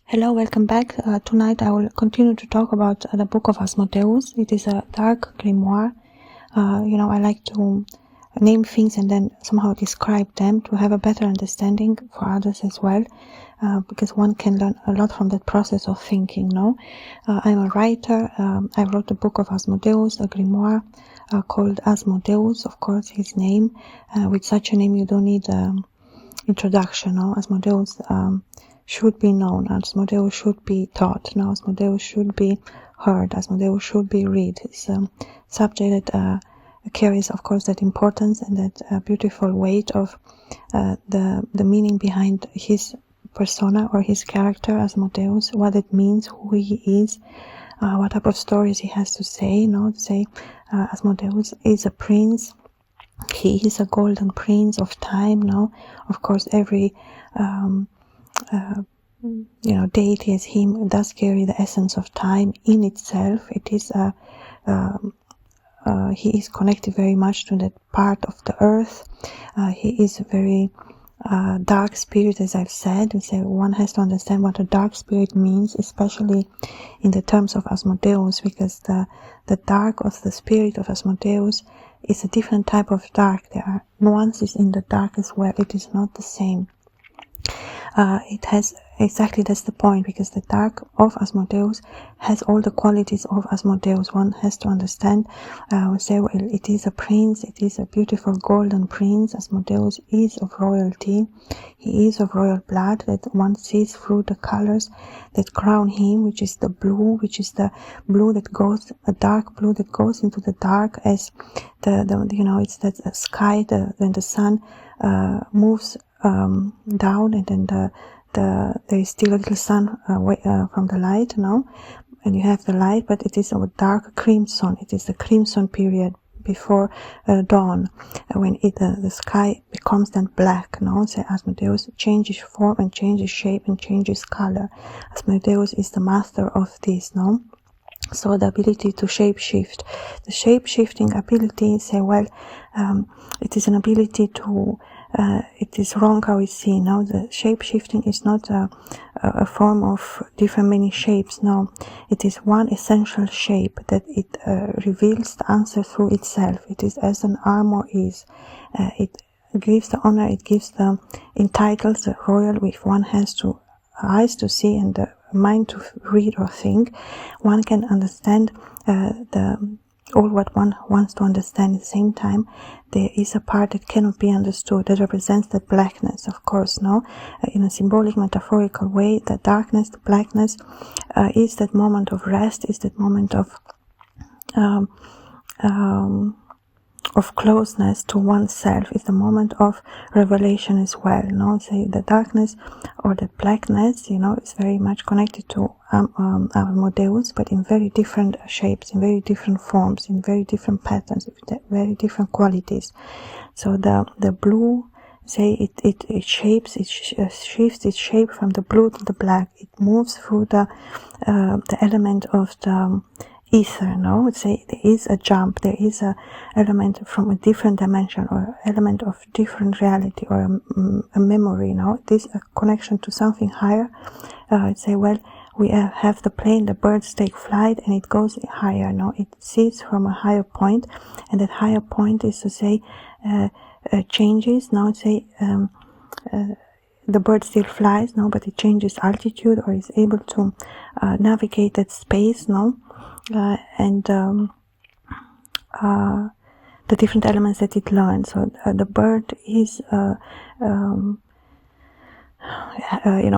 Hello, welcome back. Tonight I will continue to talk about the Book of Asmodeus. It is a dark grimoire. I like to name things and then somehow describe them to have a better understanding for others as well, because one can learn a lot from that process of thinking. I'm a writer. I wrote the Book of Asmodeus, a grimoire called Asmodeus, of course, his name. With such a name, you don't need introduction. Asmodeus should be known. Asmodeus should be taught. Asmodeus should be heard. Asmodeus should be read. It's a subject that carries, of course, that importance and that beautiful weight of the meaning behind his persona or his character, Asmodeus, what it means, who he is, what type of stories he has to say. Asmodeus is a prince. He is a golden prince of time. Of course, every deity as him does carry the essence of time in itself. It is he is connected very much to that part of the earth. He is a very dark spirit, as I've said. We say one has to understand what a dark spirit means, especially in the terms of Asmodeus, because the dark of the spirit of Asmodeus is a different type of dark. There are nuances in the dark as well. It is not the same. It has exactly, that's the point, because the dark of Asmodeus has all the qualities of Asmodeus. One has to understand, we say, well, it is a prince, it is a beautiful golden prince. Asmodeus is of royalty. He is of royal blood, that one sees through the colors that crown him, which is the blue, which is the blue that goes, a dark blue that goes into the dark, as it's that sky, when the sun moves down, and then there is still a little sun from the light, and you have the light, but it is a dark crimson. It is the crimson period before dawn, when the sky becomes then black. So Asmodeus changes form and changes shape and changes color. Asmodeus is the master of this. So the ability to shape-shift, the shape-shifting ability, it is an ability to, it is wrong how it's seen. The shape-shifting is not a form of different many shapes. It is one essential shape that it reveals the answer through itself. It is as an armor is. It gives the honor, it gives the entitles, the royal, if one has to eyes to see and the mind to read or think, one can understand all what one wants to understand. At the same time, there is a part that cannot be understood, that represents that blackness, of course. In a symbolic, metaphorical way, the darkness, the blackness is that moment of rest, is that moment of closeness to oneself, is the moment of revelation as well. Say the darkness or the blackness, is very much connected to Asmodeus, but in very different shapes, in very different forms, in very different patterns, very different qualities. So the blue, it shapes, it shifts its shape from the blue to the black. It moves through the element of the ether. There is a jump, there is a element from a different dimension, or element of different reality, or a memory. This a connection to something higher. We have the plane, the birds take flight, and it goes higher. It sees from a higher point, and that higher point is to say changes. The bird still flies, but it changes altitude, or is able to navigate that space. And the different elements that it learns. So the bird is,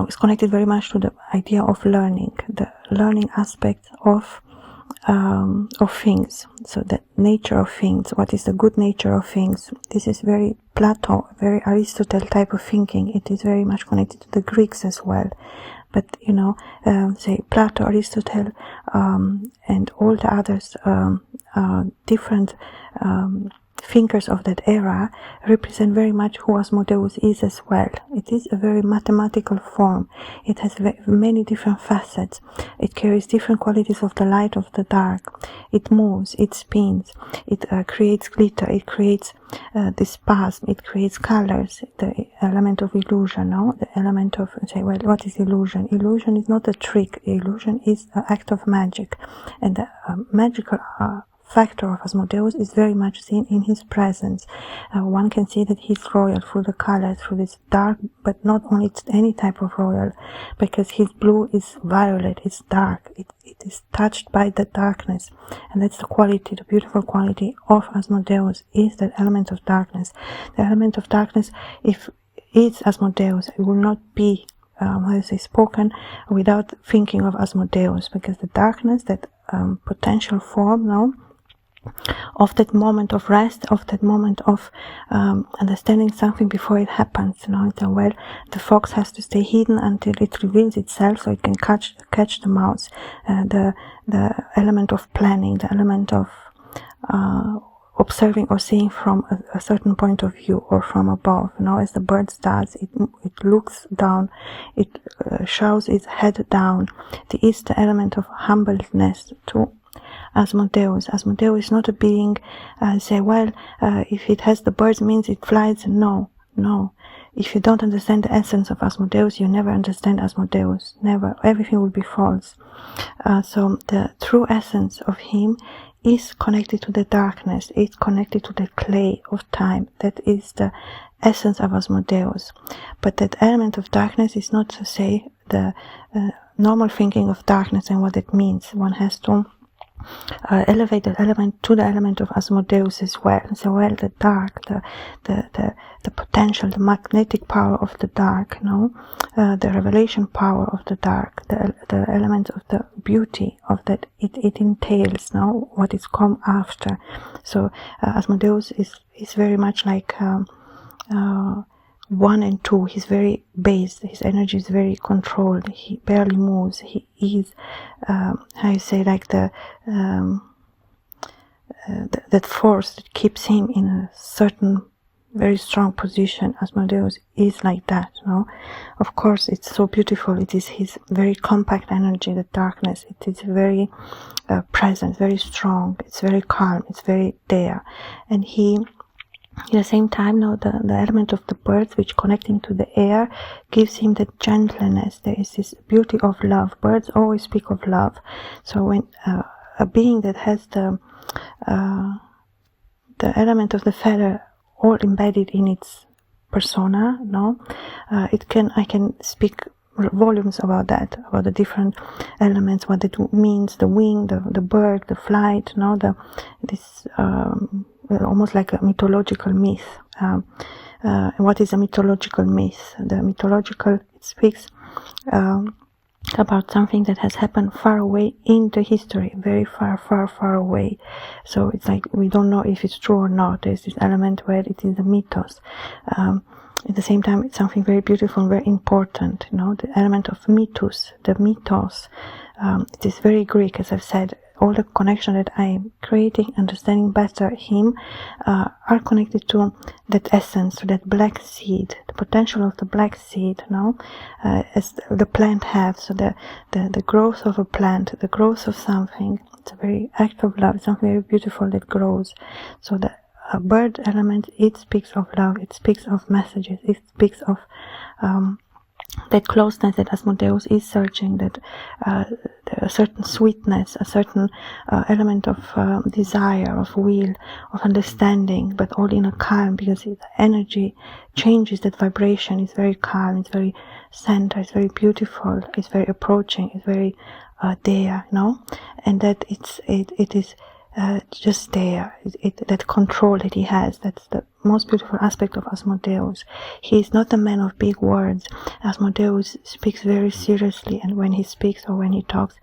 is connected very much to the idea of learning, the learning aspect of things. So the nature of things. What is the good nature of things? This is very Plato, very Aristotle type of thinking. It is very much connected to the Greeks as well. But, Plato, Aristotle, and all the others, different thinkers of that era represent very much who Asmodeus is as well. It is a very mathematical form. It has many different facets. It carries different qualities of the light, of the dark. It moves, it spins, it creates glitter, it creates the spasm, it creates colors, the element of illusion, no? The element of, say, well, what is illusion? Illusion is not a trick. Illusion is an act of magic. And the magical factor of Asmodeus is very much seen in his presence. One can see that he's royal through the colors, through this dark, but not only any type of royal, because his blue is violet, it's dark, it is touched by the darkness, and that's the quality, the beautiful quality of Asmodeus, is that element of darkness. The element of darkness, if it's Asmodeus, it will not be spoken without thinking of Asmodeus, because the darkness, that potential form, no, of that moment of rest, of that moment of understanding something before it happens, you know. Well, the fox has to stay hidden until it reveals itself, so it can catch the mouse. The element of planning, the element of observing or seeing from a certain point of view or from above, you know, as the bird does. It looks down, it shows its head down. There is the element of humbleness to Asmodeus. Asmodeus is not a being, say, well, if it has the birds means it flies. No. If you don't understand the essence of Asmodeus, you never understand Asmodeus. Never. Everything will be false. So the true essence of him is connected to the darkness. It's connected to the clay of time. That is the essence of Asmodeus. But that element of darkness is not to say the normal thinking of darkness and what it means. One has to elevate that element to the element of Asmodeus as well. So, well, the dark, the potential, the magnetic power of the dark, no, the revelation power of the dark, the element of the beauty of that it entails, no, what is come after. So Asmodeus is very much like 1 and 2. He's very based. His energy is very controlled. He barely moves. He is, how you say, like that force that keeps him in a certain very strong position. Asmodeus is like that, no? Of course, it's so beautiful. It is his very compact energy, the darkness. It is very present, very strong. It's very calm. It's very there. And he, at the same time, no, the element of the birds, which connecting to the air, gives him the gentleness. There is this beauty of love. Birds always speak of love. So when a being that has the element of the feather all embedded in its persona, no, I can speak volumes about that, about the different elements, what it means, the wing, the bird, the flight, no, this almost like a mythological myth. What is a mythological myth? The mythological, it speaks about something that has happened far away in the history, very far away. So it's like we don't know if it's true or not. There's this element where it is a mythos. At the same time, it's something very beautiful and very important, you know, the element of mythos, the mythos. It is very Greek, as I've said. All the connection that I am creating, understanding better him, are connected to that essence, to that black seed, the potential of the black seed, no? As the plant has, so the growth of a plant, the growth of something. It's a very act of love, something very beautiful that grows. So the bird element, it speaks of love, it speaks of messages, it speaks of that closeness that Asmodeus is searching, that a certain sweetness, a certain element of desire, of will, of understanding, but all in a calm, because the energy changes, that vibration is very calm, it's very center, it's very beautiful, it's very approaching, it's very there, no? And that it is just there, that control that he has. That's the most beautiful aspect of Asmodeus. He is not a man of big words. Asmodeus speaks very seriously, and when he speaks or when he talks,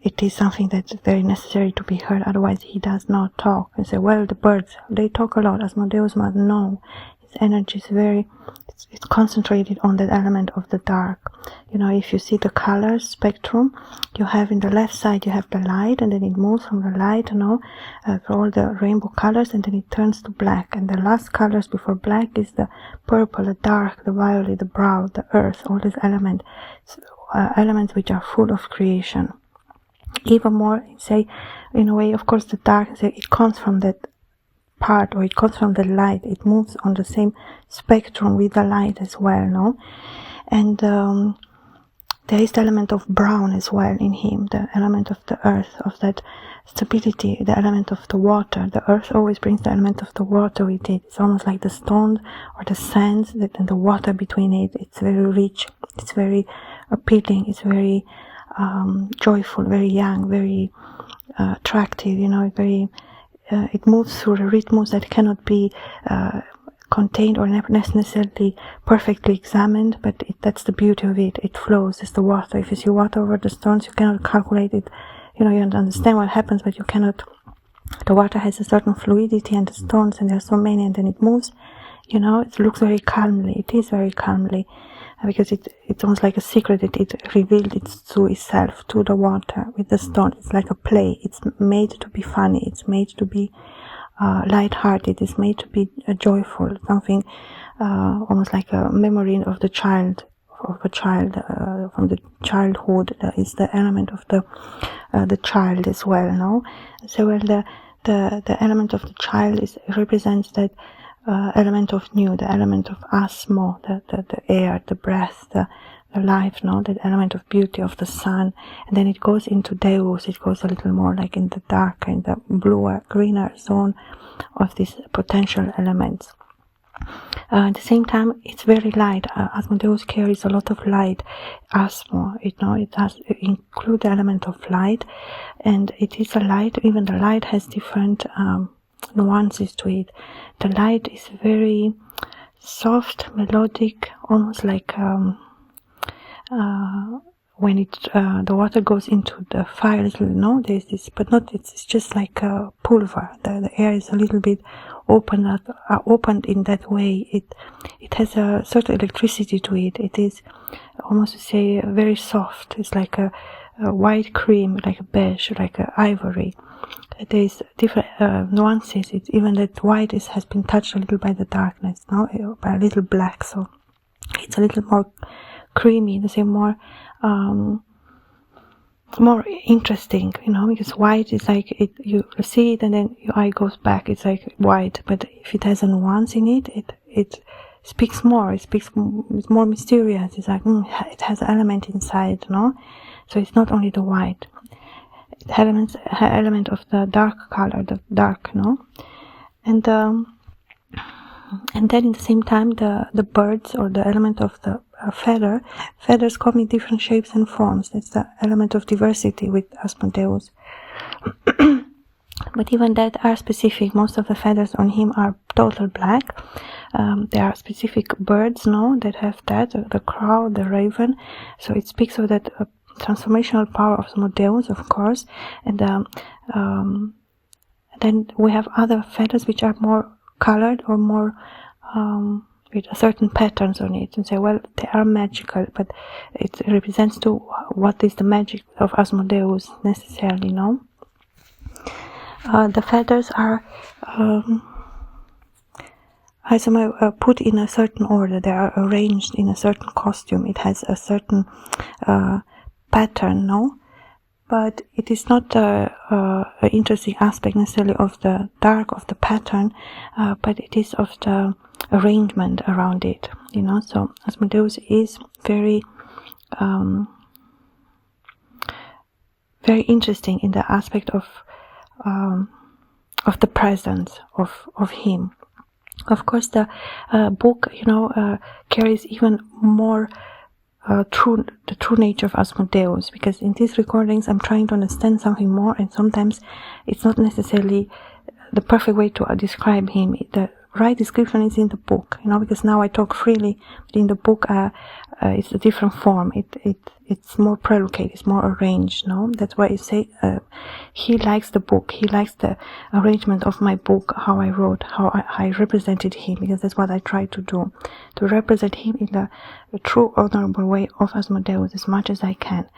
it is something that's very necessary to be heard. Otherwise, he does not talk. And say, well, the birds, they talk a lot. Asmodeus must know. its energy is very, it's concentrated on that element of the dark. You know, if you see the color spectrum, you have in the left side, you have the light, and then it moves from the light, you know, for all the rainbow colors, and then it turns to black. And the last colors before black is the purple, the dark, the violet, the brown, the earth, all these elements, elements which are full of creation. Even more, say, in a way, of course, the dark, it comes from that part, or it comes from the light. It moves on the same spectrum with the light as well, no? And there is the element of brown as well in him, the element of the earth, of that stability, the element of the water. The earth always brings the element of the water with it. It's almost like the stone or the sands and the water between it. It's very rich, it's very appealing, it's very joyful, very young, very attractive, you know, very it moves through the rhythms that cannot be contained or never necessarily perfectly examined, but that's the beauty of it. It flows as the water. If you see water over the stones, you cannot calculate it. You know, you understand what happens, but you cannot. The water has a certain fluidity, and the stones, and there are so many, and then it moves. You know, it looks very calmly. It is very calmly, because it's almost like a secret that it revealed to itself, to the water with the stone. It's like a play. It's made to be funny. It's made to be light-hearted. It's made to be joyful. Something almost like a memory of the child, from the childhood. Is the element of the child as well, no? So well, the element of the child represents that element of new, the element of asmo, the air, the breath, the life, no, that element of beauty of the sun. And then it goes into Deus. It goes a little more like in the darker, in the bluer, greener zone of these potential elements. At the same time, it's very light. Asmodeus carries a lot of light. Asmo, it has include the element of light, and it is a light. Even the light has different nuances to it. The light is very soft, melodic, almost like when the water goes into the fire, there's this, but not, it's just like a pulver. The air is a little bit opened in that way. It has a certain electricity to it. It is almost to say very soft. It's like a white cream, like a beige, like a ivory. There is different nuances. It's even that white has been touched a little by the darkness, by a little black. So it's a little more creamy, the same more interesting, because white is like you see it and then your eye goes back. It's like white, but if it has a nuance in it, it speaks more. It's more mysterious. It's like it has an element inside, So it's not only the white. It has element of the dark color, the dark, and then in the same time the birds, or the element of the feathers come in different shapes and forms. That's the element of diversity with Asmodeus. But even that are specific. Most of the feathers on him are total black. There are specific birds that have that, the crow, the raven. So it speaks of that transformational power of Asmodeus, of course. And then we have other feathers which are more colored or more with certain patterns on it, and say, well, they are magical, but it represents to what is the magic of Asmodeus necessarily, The feathers are put in a certain order. They are arranged in a certain costume. It has a certain pattern, But it is not an interesting aspect necessarily of the dark of the pattern, but it is of the arrangement around it, So Asmodeus is very, very interesting in the aspect of the presence of him. Of course, the book, carries even more the true nature of Asmodeus, because in these recordings I'm trying to understand something more, and sometimes it's not necessarily the perfect way to describe him. The right description is in the book, because now I talk freely, but in the book it's a different form. It's more prelucate, it's more arranged, no? That's why I say he likes the book, he likes the arrangement of my book, how I wrote, how I represented him, because that's what I try to do, to represent him in the true honorable way of Asmodeus as much as I can.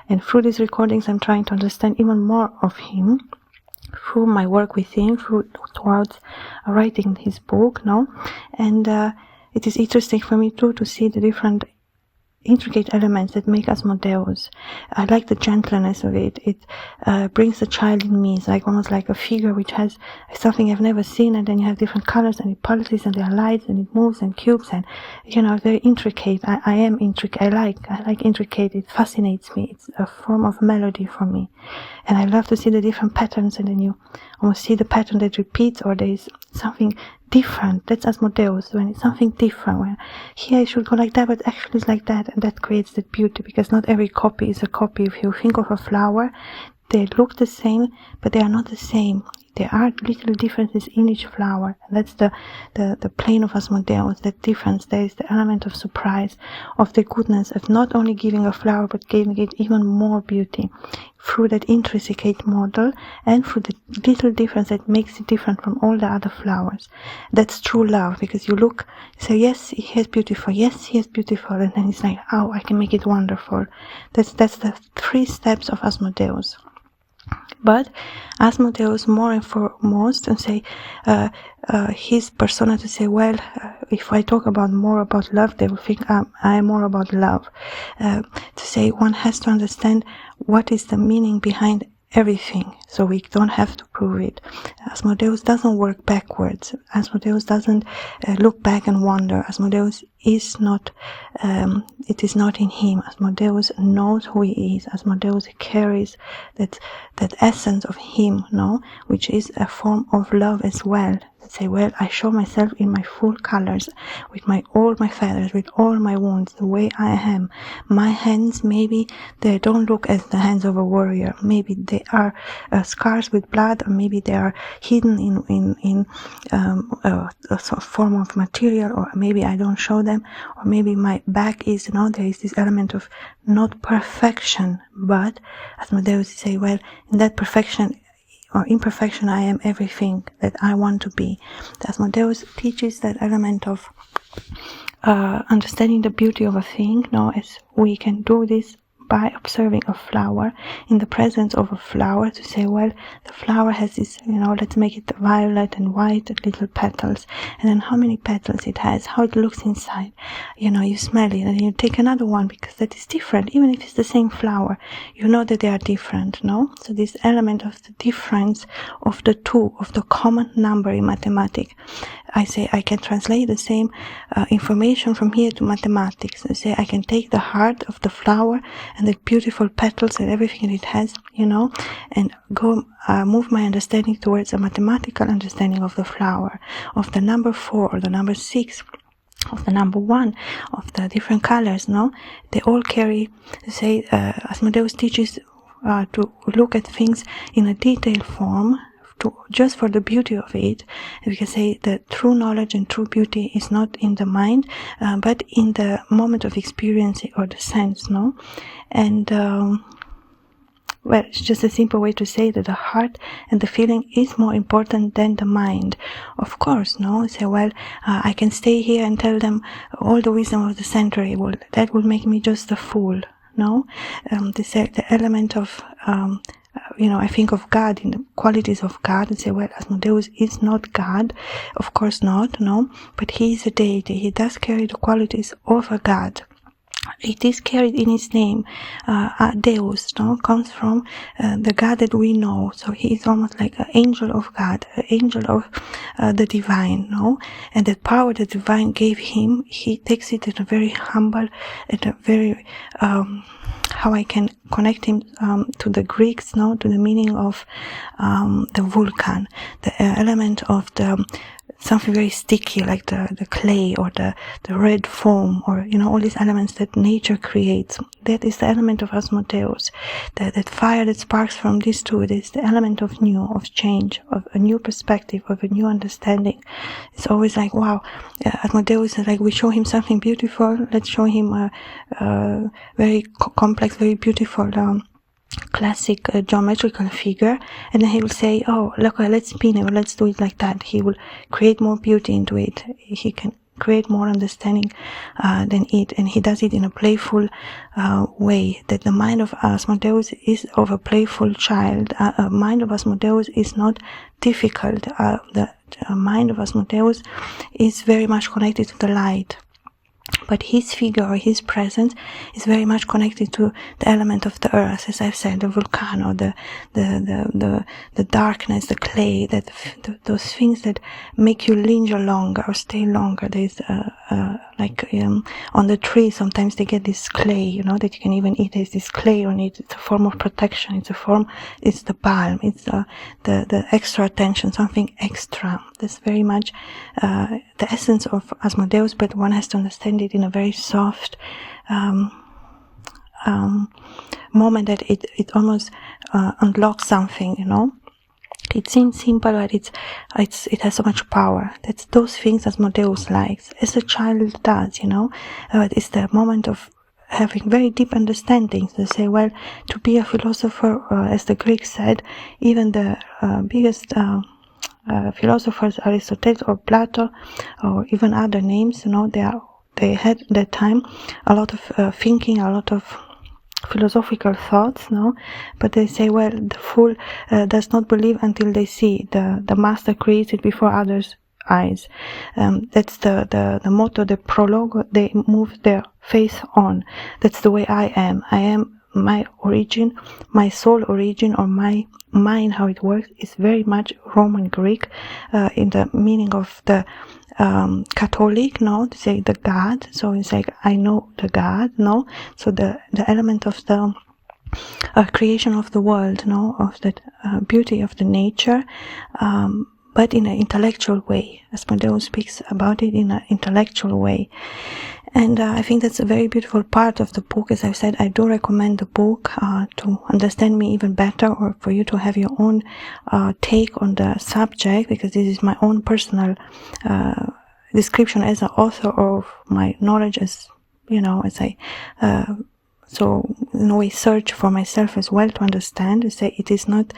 And through these recordings I'm trying to understand even more of him, through my work with him, towards writing his book, no? And it is interesting for me too to see the different intricate elements that make Asmodeus. I like the gentleness of it. It brings the child in me. It's like almost like a figure which has something I've never seen, and then you have different colors and it pulses and there are lights and it moves and cubes and, you know, very intricate. I am intricate. I like intricate. It fascinates me. It's a form of melody for me. And I love to see the different patterns, and then you almost see the pattern that repeats, or there is something different. That's Asmodeus, when it's something different, when here I should go like that, but actually it's like that, and that creates that beauty, because not every copy is a copy. If you think of a flower, they look the same, but they are not the same. There are little differences in each flower, and that's the plane of Asmodeus, that difference. There is the element of surprise, of the goodness, of not only giving a flower, but giving it even more beauty through that intricate model, and through the little difference that makes it different from all the other flowers. That's true love, because you look, say, yes, he is beautiful, yes, he is beautiful, and then it's like, oh, I can make it wonderful. That's the 3 steps of Asmodeus. But Asmodeus, more and foremost, and say his persona, to say, well, if I talk more about love, they will think I am more about love. To say one has to understand what is the meaning behind everything, so we don't have to prove it. Asmodeus doesn't work backwards. Asmodeus doesn't look back and wonder. Asmodeus is not, it is not in him. Asmodeus knows who he is. Asmodeus carries that essence of him, no, which is a form of love as well. Say, well, I show myself in my full colors, with all my feathers, with all my wounds, the way I am. My hands, maybe they don't look as the hands of a warrior. Maybe they are scars with blood, or maybe they are hidden in a form of material, or maybe I don't show them, or maybe my back is, there is this element of not perfection, but Asmodeus say, well, in that perfection or imperfection, I am everything that I want to be. Asmodeus teaches that element of understanding the beauty of a thing, as we can do this by observing a flower, in the presence of a flower, to say, well, the flower has this, let's make it violet and white little petals, and then how many petals it has, how it looks inside, you smell it, and you take another one, because that is different. Even if it's the same flower, you know that they are different, no? So this element of the difference of the two, of the common number in mathematics, I say I can translate the same information from here to mathematics. I say I can take the heart of the flower and the beautiful petals and everything that it has, and go move my understanding towards a mathematical understanding of the flower, of the number 4 or the number 6, of the number 1, of the different colors, They all carry, say, Asmodeus teaches to look at things in a detailed form, just for the beauty of it. We can say that true knowledge and true beauty is not in the mind, but in the moment of experience or the sense, And well, it's just a simple way to say that the heart and the feeling is more important than the mind. Of course, say, well, I can stay here and tell them all the wisdom of the century. Well, that will make me just a fool, the element of I think of God, in the qualities of God, and say, well, Asmodeus is not God, of course not, but he is a deity. He does carry the qualities of a God. It is carried in his name. Deus, comes from the God that we know. So he is almost like an angel of God, an angel of the divine, And that power the divine gave him, he takes it at a very humble, at a very how I can connect him to the Greeks, to the meaning of the vulcan, the element of the something very sticky, like the clay or the red foam, or all these elements that nature creates. That is the element of Asmodeus. That fire that sparks from these two, it is the element of new, of change, of a new perspective, of a new understanding. It's always like, wow, Asmodeus is like, we show him something beautiful, let's show him a very complex, very beautiful classic geometrical figure, and then he will say, oh look, let's spin it, or let's do it like that. He will create more beauty into it. He can create more understanding than it, and he does it in a playful way. That the mind of Asmodeus is of a playful child. Mind of Asmodeus is not difficult. The mind of Asmodeus is very much connected to the light. But his figure or his presence is very much connected to the element of the earth, as I've said, the volcano, the darkness, the clay, those things that make you linger longer or stay longer. There's on the tree, sometimes they get this clay, that you can even eat. There's this clay on it. It's a form of protection. It's the balm. It's the extra attention, something extra. That's very much the essence of Asmodeus, but one has to understand it in a very soft moment, that it almost unlocks something, It seems simple, but it has so much power. That's those things Asmodeus likes, as a child does, But it's the moment of having very deep understandings. They say, well, to be a philosopher, as the Greeks said, even the biggest philosophers, Aristotle or Plato, or even other names, they had at that time a lot of thinking, a lot of philosophical thoughts, but they say, well, the fool does not believe until they see. The master creates it before others' eyes. That's the motto, the prologue. They move their faith on. That's the way I am. My origin, my soul origin, or my mind, how it works, is very much Roman Greek, in the meaning of the Catholic, to say the God. So it's like, I know the God, so the element of the creation of the world, of that beauty of the nature, but in an intellectual way. Asmodeus speaks about it in an intellectual way. And I think that's a very beautiful part of the book. As I've said, I do recommend the book to understand me even better, or for you to have your own take on the subject, because this is my own personal description as an author of my knowledge, as as I so in a way search for myself as well to understand. Say it is not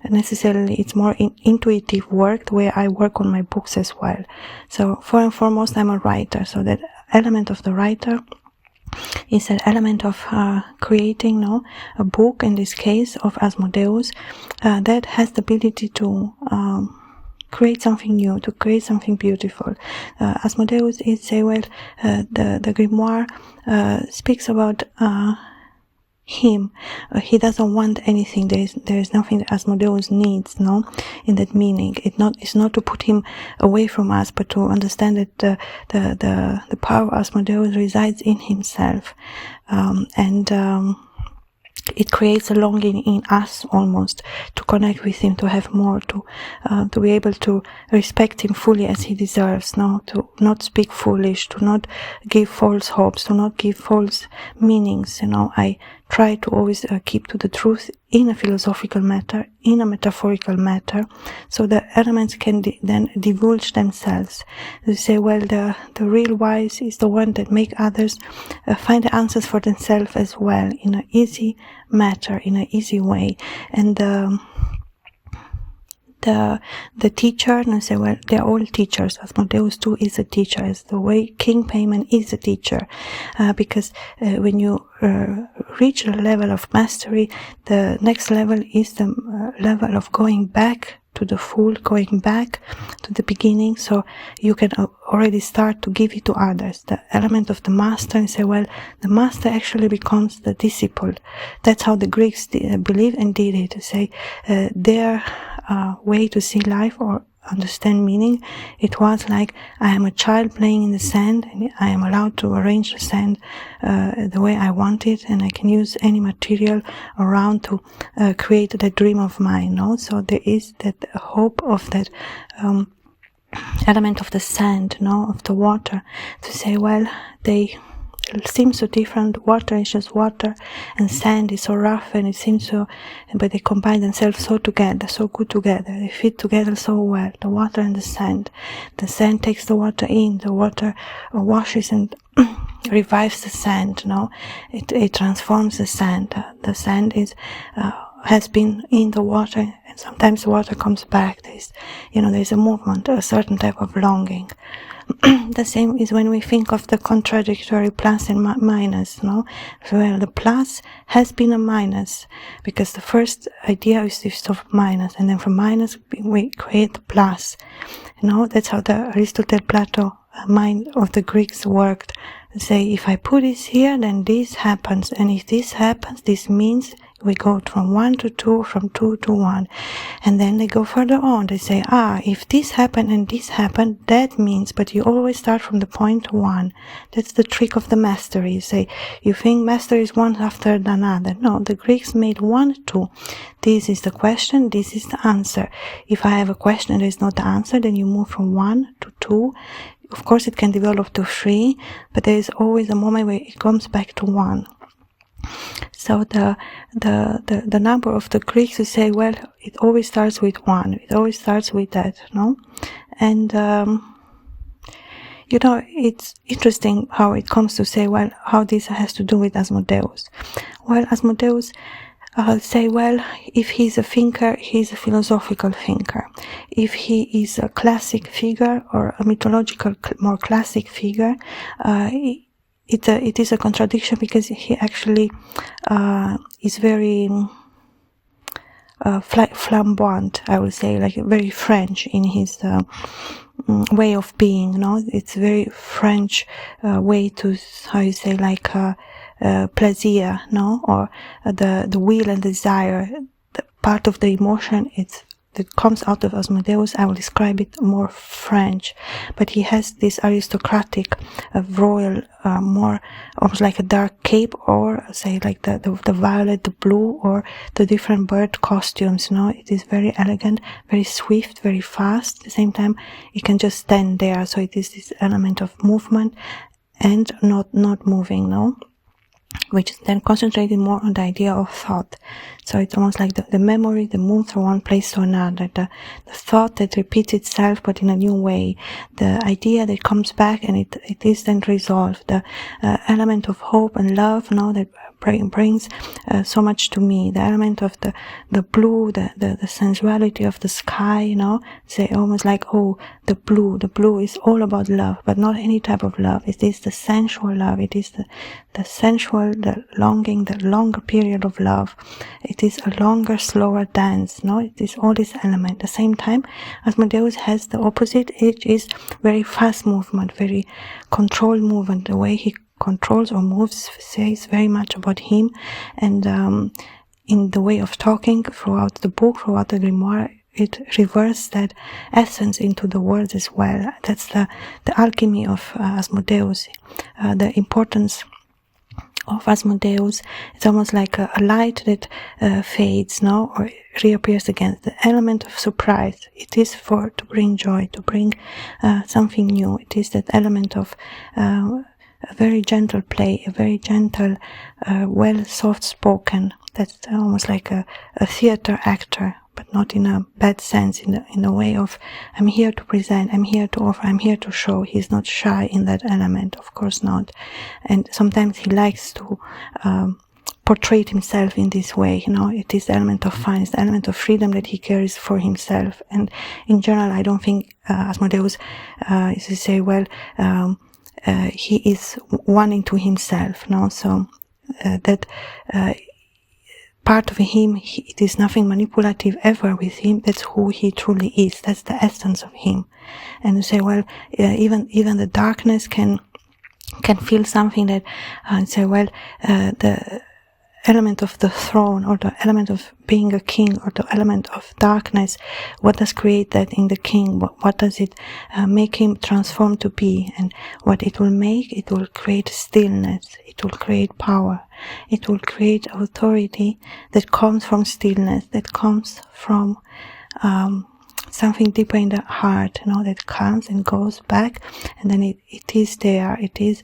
necessarily, it's more intuitive work, the way I work on my books as well. So first and foremost, I'm a writer, so that element of the writer is an element of creating a book, in this case of Asmodeus, that has the ability to create something new, to create something beautiful. Asmodeus is, the grimoire speaks about him. He doesn't want anything. There is nothing that Asmodeus needs, in that meaning. It's not to put him away from us, but to understand that the power of Asmodeus resides in himself, and it creates a longing in us almost to connect with him, to have more, to be able to respect him fully as he deserves, to not speak foolish, to not give false hopes, to not give false meanings. I try to always keep to the truth in a philosophical matter, in a metaphorical matter, so the elements can then divulge themselves. They say, well, the real wise is the one that make others find the answers for themselves as well, in an easy matter, in an easy way. And the teacher, and I say, well, they're all teachers. Asmodeus too is a teacher, as the way King Payman is a teacher, because when you reach a level of mastery, the next level is the level of going back to the full, going back to the beginning, so you can already start to give it to others. The element of the master, and say, well, the master actually becomes the disciple. That's how the Greeks believe and did it, to say their way to see life or understand meaning. It was like, I am a child playing in the sand, and I am allowed to arrange the sand the way I want it, and I can use any material around to create that dream of mine. So there is that hope of that element of the sand, of the water, to say, well, they seem so different. Water is just water, and sand is so rough, and it seems so, but they combine themselves so together, so good together. They fit together so well, the water and the sand. The sand takes the water in, the water washes and revives the sand, it transforms the sand. The sand has been in the water, and sometimes the water comes back. There's a movement, a certain type of longing. The same is when we think of the contradictory plus and minus, Well, the plus has been a minus, because the first idea is this of minus, and then from minus we create the plus. That's how the Aristotle, Plato mind of the Greeks worked. Say, if I put this here, then this happens, and if this happens, this means we go from 1 to 2, from 2 to 1, and then they go further on. They say, if this happened and this happened, that means, but you always start from the point 1. That's the trick of the mastery. You say, you think mastery is one after another. No, the Greeks made 1, 2. This is the question, this is the answer. If I have a question and there is not the answer, then you move from 1 to 2. Of course, it can develop to 3, but there is always a moment where it comes back to 1. So the number of the Greeks, who say, well, it always starts with 1. It always starts with that, And it's interesting how it comes to say, well, how this has to do with Asmodeus. Well, Asmodeus say, well, if he's a thinker, he's a philosophical thinker. If he is a classic figure or a mythological, more classic figure, it is a contradiction, because he actually is very flamboyant, I would say, like very French in his way of being. It's very French way to, how you say, like plaisir, or the will and desire, the part of the emotion that comes out of Asmodeus. I will describe it more French, but he has this aristocratic, royal, more almost like a dark cape, or say like the violet, the blue, or the different bird costumes. It is very elegant, very swift, very fast. At the same time, it can just stand there. So it is this element of movement and not moving, which is then concentrated more on the idea of thought. So it's almost like the memory that moves from one place to another, the thought that repeats itself but in a new way, the idea that comes back and it is then resolved, the element of hope and love, that brings so much to me, the element of the blue, the sensuality of the sky, say almost like, the blue is all about love, but not any type of love. It is the sensual love, it is the sensual, the longing, the longer period of love. It is a longer, slower dance, it is all this element. At the same time, Asmodeus has the opposite. It is very fast movement, very controlled movement. The way he controls or moves says very much about him, and in the way of talking throughout the book, throughout the grimoire, it reverses that essence into the words as well. That's the alchemy of Asmodeus, the importance of Asmodeus. It's almost like a light that fades, or reappears again. The element of surprise. It is to bring joy, to bring something new. It is that element of a very gentle play, a very gentle, soft-spoken. That's almost like a theater actor, but not in a bad sense, in the way of, I'm here to present, I'm here to offer, I'm here to show. He's not shy in that element, of course not. And sometimes he likes to portray himself in this way. It is the element of fun, it's the element of freedom that he carries for himself. And in general, I don't think Asmodeus is to say, he is one into himself, so that part of him, it is nothing manipulative ever with him. That's who he truly is. That's the essence of him. And you say, even the darkness can feel something that, the element of the throne, or the element of being a king, or the element of darkness, what does create that in the king? What does it make him transform to be? And what it will make, it will create stillness, it will create power, it will create authority that comes from stillness, that comes from something deeper in the heart, that comes and goes back, and then it is there. It is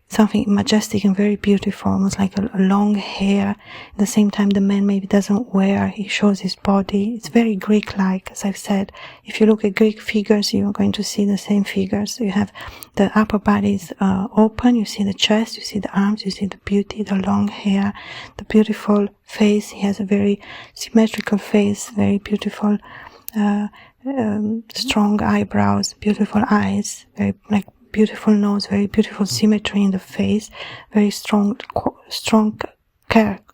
something majestic and very beautiful, almost like a long hair. At the same time, the man maybe doesn't wear, he shows his body. It's very Greek-like, as I've said. If you look at Greek figures, you're going to see the same figures. You have the upper body is open, you see the chest, you see the arms, you see the beauty, the long hair, the beautiful face. He has a very symmetrical face, very beautiful, strong eyebrows, beautiful eyes, very beautiful nose, very beautiful symmetry in the face, very strong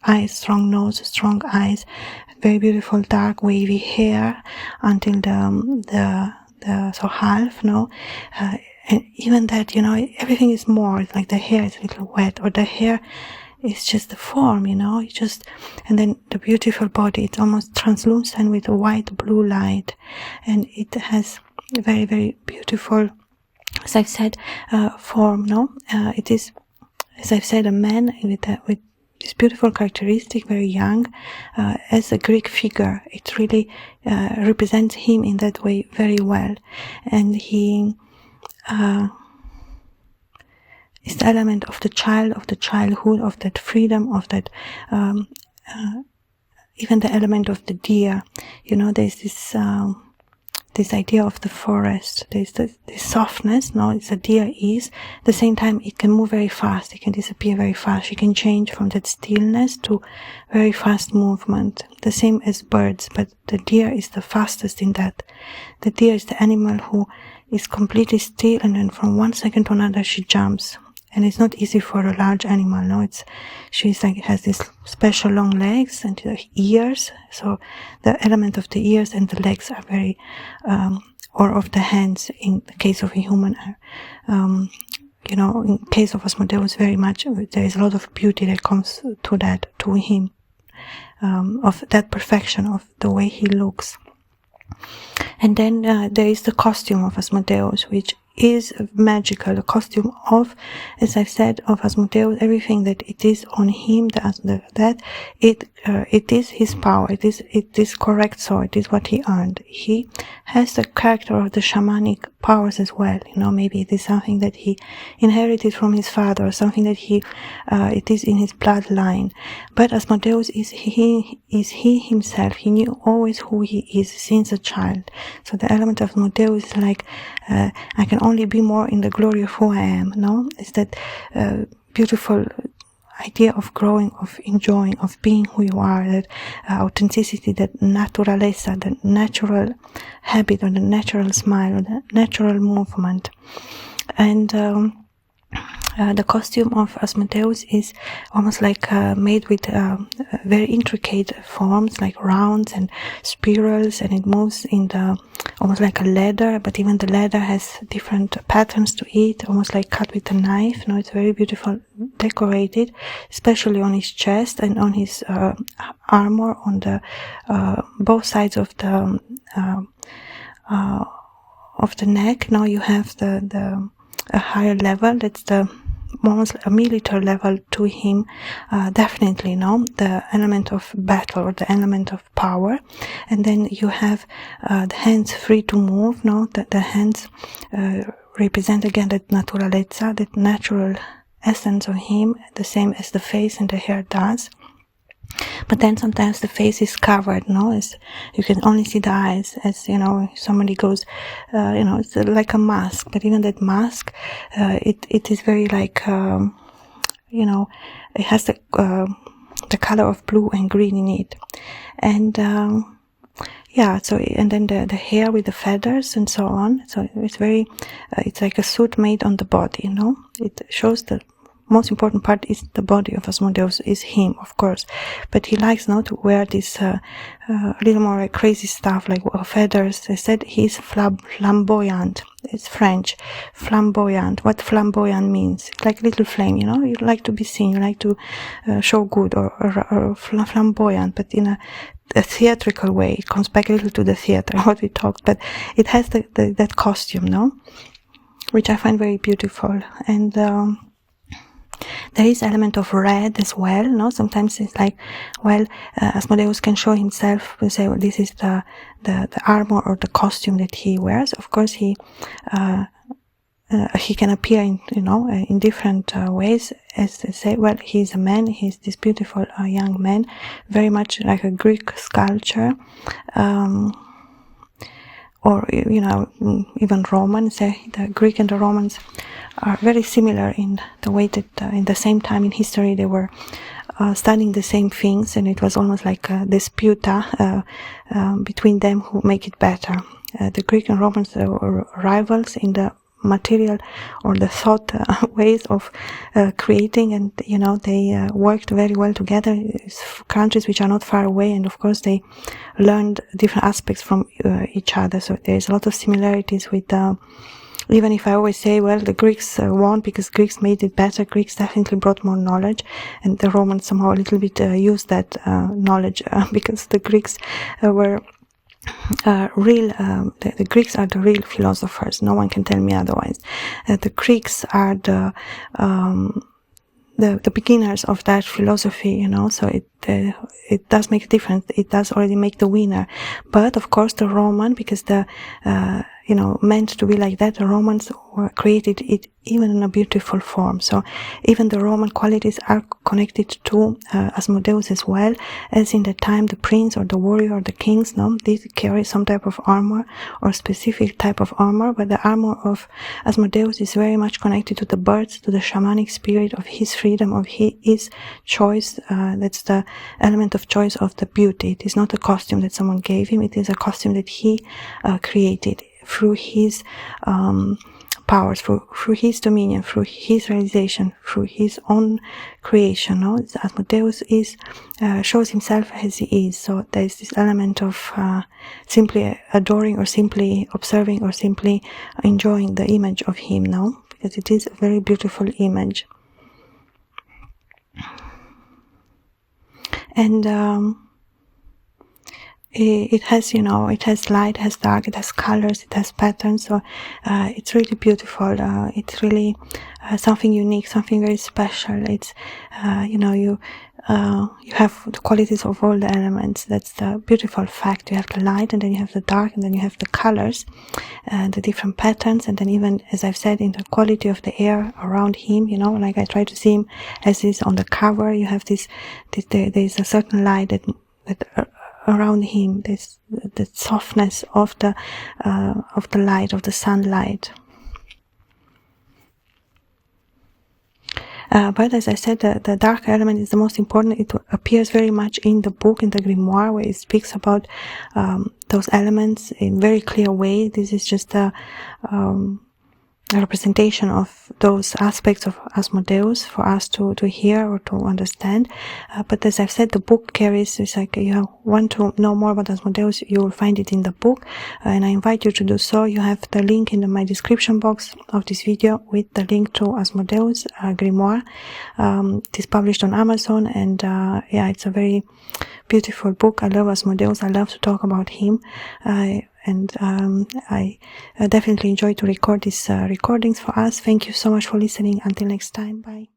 eyes, strong nose, strong eyes, very beautiful dark wavy hair until the so half, and even that, everything is more. It's like the hair is a little wet, or the hair is just the form, and then the beautiful body. It's almost translucent with a white blue light, and it has very, very beautiful, as I've said, form. It is, as I've said, a man with this beautiful characteristic, very young, as a Greek figure. It really represents him in that way very well, and he is the element of the child, of the childhood, of that freedom, of that even the element of the deer. There's this idea of the forest. There's this softness. It's a deer is. At the same time, it can move very fast. It can disappear very fast. It can change from that stillness to very fast movement. The same as birds, but the deer is the fastest in that. The deer is the animal who is completely still, and then from one second to another she jumps. And it's not easy for a large animal. She's has these special long legs and ears. So the element of the ears and the legs are very, or of the hands in the case of a human. In case of Asmodeus, very much there is a lot of beauty that comes to him, of that perfection of the way he looks. And then there is the costume of Asmodeus, which is magical. The costume of, as I've said, of Asmodeus, everything that it is on him, it is his power. It is correct. So it is what he earned. He has the character of the shamanic powers as well. Maybe it is something that he inherited from his father, or something that it is in his bloodline. But Asmodeus is he himself. He knew always who he is since a child. So the element of Asmodeus is like, I can only be more in the glory of who I am. It's that beautiful idea of growing, of enjoying, of being who you are, that authenticity, that naturaleza, that natural habit, or the natural smile, or the natural movement. And the costume of Asmodeus is almost like made with very intricate forms, like rounds and spirals, and it moves in almost like a ladder, but even the ladder has different patterns to it, almost like cut with a knife. It's very beautiful, decorated, especially on his chest and on his armor, on the both sides of the neck. Now you have a higher level. That's almost a military level to him, definitely. The element of battle, or the element of power. And then you have the hands free to move. The hands represent again that naturaleza, that natural essence of him, the same as the face and the hair does. But then sometimes the face is covered, as you can only see the eyes, as somebody goes, it's like a mask. But even that mask, it is very like, it has the color of blue and green in it, and so, and then the hair with the feathers and so on. So it's very, it's like a suit made on the body. It shows the most important part is the body of Asmodeus, is him, of course, but he likes to wear this a little more crazy stuff, like feathers. I said he's flamboyant. It's French, flamboyant. What flamboyant means? It's like a little flame, you like to be seen, you like to show good, or flamboyant, but in a theatrical way. It comes back a little to the theater, what we talked, but it has that costume, which I find very beautiful. And There is element of red as well, no? Sometimes it's like, well, Asmodeus can show himself, we say, well, this is the armor or the costume that he wears. Of course, he can appear in, in different ways. As they say, well, he's a man, he's this beautiful young man, very much like a Greek sculpture, or, even Roman. Say the Greek and the Romans are very similar in the way that in the same time in history they were studying the same things, and it was almost like a disputa between them who make it better. The Greek and Romans were rivals in the material or the thought ways of creating, and they worked very well together. It's countries which are not far away, and of course they learned different aspects from each other. So there's a lot of similarities with even if I always say, well, the Greeks won because Greeks made it better. Greeks definitely brought more knowledge, and the Romans somehow a little bit used that knowledge because the Greeks were real. The Greeks are the real philosophers. No one can tell me otherwise. The Greeks are the beginners of that philosophy, so it does make a difference. It does already make the winner. But of course the Roman, because the meant to be like that, the Romans created it even in a beautiful form. So even the Roman qualities are connected to Asmodeus as well, as in the time the prince or the warrior or the kings, they carry some type of armor or specific type of armor, but the armor of Asmodeus is very much connected to the birds, to the shamanic spirit of his freedom, of his choice. That's the element of choice of the beauty. It is not a costume that someone gave him, it is a costume that he created through his powers, through his dominion, through his realization, through his own creation. Asmodeus shows himself as he is. So there is this element of simply adoring or simply observing or simply enjoying the image of him, because it is a very beautiful image. And it has, it has light, it has dark, it has colors, it has patterns. So it's really beautiful. It's really something unique, something very special. It's you have the qualities of all the elements. That's the beautiful fact. You have the light, and then you have the dark, and then you have the colors, and the different patterns, and then even, as I've said, in the quality of the air around him, like I try to see him as is on the cover. You have this there's a certain light that around him, this the softness of the light, of the sunlight. But as I said, the dark element is the most important. It appears very much in the book, in the grimoire, where it speaks about those elements in very clear way. This is just a representation of those aspects of Asmodeus for us to hear or to understand. But as I've said, the book carries, it's like you want to know more about Asmodeus, you will find it in the book, and I invite you to do so. You have the link in my description box of this video with the link to Asmodeus Grimoire. It is published on Amazon, and it's a very beautiful book. I love Asmodeus. I love to talk about him. And I definitely enjoy to record these recordings for us. Thank you so much for listening. Until next time. Bye.